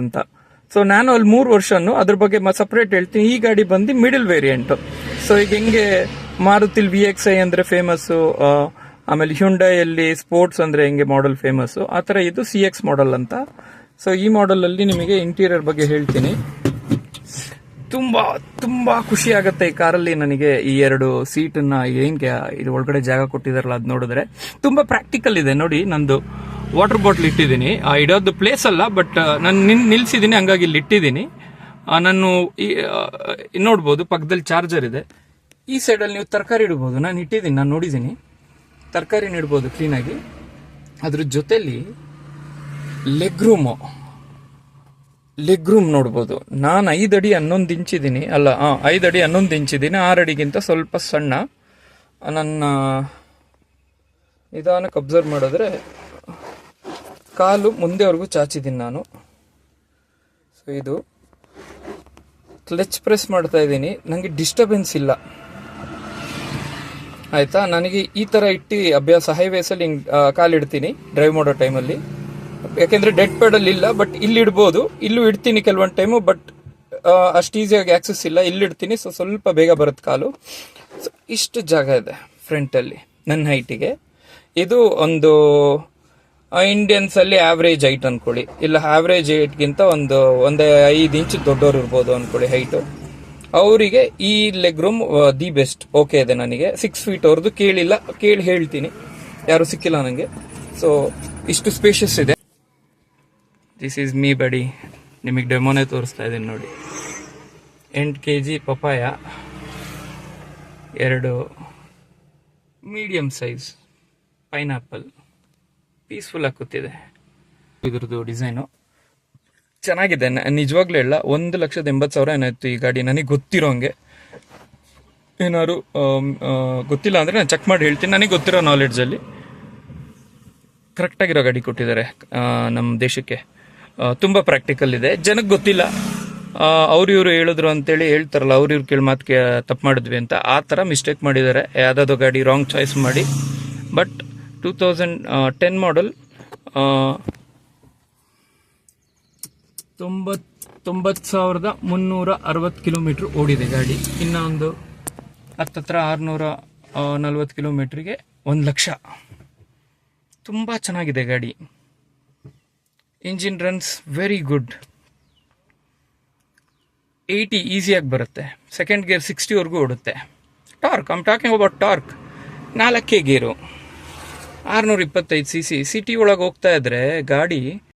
ಅಂತ. ಸೊ ನಾನು ಅಲ್ಲಿ 3 ವರ್ಷನು ಅದ್ರ ಬಗ್ಗೆ ಸಪರೇಟ್ ಹೇಳ್ತೀನಿ. ಈ ಗಾಡಿ ಬಂದು ಮಿಡಲ್ ವೇರಿಯಂಟ್. ಸೊ ಈಗ ಹೆಂಗೆ ಮಾರುತಿಲ್ VXi ಅಂದ್ರೆ ಫೇಮಸ್, ಆಮೇಲೆ ಹ್ಯುಂಡೈಯಲ್ಲಿ ಸ್ಪೋರ್ಟ್ಸ್ ಅಂದ್ರೆ ಹೆಂಗೆ ಮಾಡೆಲ್ ಫೇಮಸ್, ಆ ತರ ಇದು CX ಮಾಡೆಲ್ ಅಂತ. ಸೊ ಈ ಮಾಡೆಲ್ ಅಲ್ಲಿ ನಿಮಗೆ ಇಂಟೀರಿಯರ್ ಬಗ್ಗೆ ಹೇಳ್ತೀನಿ. ತುಂಬಾ ತುಂಬಾ ಖುಷಿ ಆಗುತ್ತೆ ಈ ಕಾರಲ್ಲಿ ನನಗೆ. ಈ 2 ಸೀಟನ್ನ ಏನ್ಗೆ ಇದು ಒಳಗಡೆ ಜಾಗ ಕೊಟ್ಟಿದಾರಲ್ಲ ಅದ್ ನೋಡಿದ್ರೆ ತುಂಬಾ ಪ್ರಾಕ್ಟಿಕಲ್ ಇದೆ. ನೋಡಿ, ನಂದು ವಾಟರ್ ಬಾಟ್ಲ್ ಇಟ್ಟಿದ್ದೀನಿ, ಇಡೋದು ಪ್ಲೇಸ್ ಅಲ್ಲ, ಬಟ್ ನಾನು ನಿಲ್ಸಿದ್ದೀನಿ, ಹಂಗಾಗಿ ಇಲ್ಲಿ ಇಟ್ಟಿದ್ದೀನಿ. ನಾನು ನೋಡ್ಬೋದು ಪಕ್ಕದಲ್ಲಿ ಚಾರ್ಜರ್ ಇದೆ. ಈ ಸೈಡಲ್ಲಿ ನೀವು ತರಕಾರಿ ಇಡ್ಬೋದು. ನಾನು ಇಟ್ಟಿದ್ದೀನಿ, ನಾನು ನೋಡಿದ್ದೀನಿ, ತರಕಾರಿನ ಇಡ್ಬೋದು ಕ್ಲೀನಾಗಿ. ಅದ್ರ ಜೊತೆಲಿ ಲೆಗ್ ರೂಮ್ ನೋಡ್ಬೋದು. ನಾನು 5 ಅಡಿ 11 ಇಂಚಿದ್ದೀನಿ, ಅಲ್ಲ 5 ಅಡಿ 11 ಇಂಚಿದ್ದೀನಿ. 6 ಅಡಿಗಿಂತ ಸ್ವಲ್ಪ ಸಣ್ಣ. ನನ್ನ ನಿಧಾನಕ್ಕೆ ಅಬ್ಸರ್ವ್ ಮಾಡಿದ್ರೆ ಕಾಲು ಮುಂದೆವರೆಗೂ ಚಾಚಿದ್ದೀನಿ ನಾನು. ಸೊ ಇದು ಕ್ಲಚ್ ಪ್ರೆಸ್ ಮಾಡ್ತಾ ಇದ್ದೀನಿ, ನನಗೆ ಡಿಸ್ಟರ್ಬೆನ್ಸ್ ಇಲ್ಲ, ಆಯ್ತಾ. ನನಗೆ ಈ ತರ ಇಟ್ಟು ಅಭ್ಯಾಸ. ಹೈವೇಸಲ್ಲಿ ಹಿಂಗೆ ಕಾಲಿಡ್ತೀನಿ ಡ್ರೈವ್ ಮಾಡೋ ಟೈಮಲ್ಲಿ, ಯಾಕೆಂದ್ರೆ ಡೆಡ್ ಪೆಡಲ್ ಇಲ್ಲ, ಬಟ್ ಇಲ್ಲಿ ಇಡ್ಬೋದು. ಇಲ್ಲೂ ಇಡ್ತೀನಿ ಕೆಲವೊಂದು ಟೈಮು, ಬಟ್ ಅಷ್ಟು ಈಸಿಯಾಗಿ ಆಕ್ಸೆಸ್ ಇಲ್ಲ. ಇಲ್ಲಿ ಇಡ್ತೀನಿ, ಸೊ ಸ್ವಲ್ಪ ಬೇಗ ಬರುತ್ತೆ ಕಾಲು. ಸೊ ಇಷ್ಟು ಜಾಗ ಇದೆ ಫ್ರಂಟಲ್ಲಿ ನನ್ನ ಹೈಟಿಗೆ. ಇದು ಒಂದು ಇಂಡಿಯನ್ಸ್ ಅಲ್ಲಿ ಆವರೇಜ್ ಹೈಟ್ ಅನ್ಕೊಳ್ಳಿ, ಇಲ್ಲ ಆವರೇಜ್ ಹೈಟ್ಗಿಂತ ಒಂದು 5 ಇಂಚ್ ದೊಡ್ಡವರು ಇರ್ಬೋದು ಅನ್ಕೊಳ್ಳಿ ಹೈಟು. ಅವರಿಗೆ ಈ leg room the best. Okay ಇದೆ ನನಗೆ. 6 ಫೀಟ್ ಅವ್ರದ್ದು ಕೇಳಿಲ್ಲ, ಕೇಳಿ ಹೇಳ್ತೀನಿ, ಯಾರು ಸಿಕ್ಕಿಲ್ಲ ನನಗೆ. ಸೊ ಇಷ್ಟು ಸ್ಪೇಷಿಯಸ್ ಇದೆ. ದಿಸ್ ಈಸ್ ಮೀ ಬಡಿ. ನಿಮಗೆ ಡೆಮೋನೇ ತೋರಿಸ್ತಾ ಇದ್ದೀನಿ ನೋಡಿ. 8 kg papaya, 2 medium size pineapple, peaceful ಆಗಿ ಕೂತಿದೆ. ಇದ್ರದ್ದು ಡಿಸೈನು ಚೆನ್ನಾಗಿದೆ, ನಿಜವಾಗ್ಲೂ ಇಲ್ಲ. 1,80,000 ಏನಾಯ್ತು ಈ ಗಾಡಿ, ನನಗೆ ಗೊತ್ತಿರೋ ಹಂಗೆ. ಏನಾದ್ರು ಗೊತ್ತಿಲ್ಲ ಅಂದ್ರೆ ನಾನು ಚೆಕ್ ಮಾಡಿ ಹೇಳ್ತೀನಿ. ನನಗೆ ಗೊತ್ತಿರೋ ನಾಲೆಡ್ಜಲ್ಲಿ ಕರೆಕ್ಟಾಗಿರೋ ಗಾಡಿ ಕೊಟ್ಟಿದ್ದಾರೆ ನಮ್ಮ ದೇಶಕ್ಕೆ. ತುಂಬ ಪ್ರಾಕ್ಟಿಕಲ್ ಇದೆ. ಜನಕ್ಕೆ ಗೊತ್ತಿಲ್ಲ, ಇವರು ಹೇಳಿದ್ರು ಅಂತೇಳಿ ಹೇಳ್ತಾರಲ್ಲ, ಇವ್ರು ಕೇಳಿ ಮಾತಿಗೆ ತಪ್ಪು ಮಾಡಿದ್ವಿ ಅಂತ, ಆ ಥರ ಮಿಸ್ಟೇಕ್ ಮಾಡಿದ್ದಾರೆ. ಯಾವುದಾದ್ರು ಗಾಡಿ ರಾಂಗ್ ಚಾಯ್ಸ್ ಮಾಡಿ. ಬಟ್ 2010 ಮಾಡೆಲ್, 90,360 ಕಿಲೋಮೀಟರ್ ಓಡಿದೆ ಗಾಡಿ. ಇನ್ನು ಒಂದು ಹತ್ತತ್ರ 640 ಕಿಲೋಮೀಟ್ರಿಗೆ 1,00,000. ತುಂಬ ಚೆನ್ನಾಗಿದೆ ಗಾಡಿ. Engine runs very good. 80 ಈಸಿಯಾಗಿ ಬರುತ್ತೆ. ಸೆಕೆಂಡ್ ಗೇರ್ 60ವರೆಗೂ ಓಡುತ್ತೆ. Torque, I'm talking about torque. 4 gear, 625 cc. City ಒಳಗೆ ಹೋಗ್ತಾ ಇದ್ರೆ ಗಾಡಿ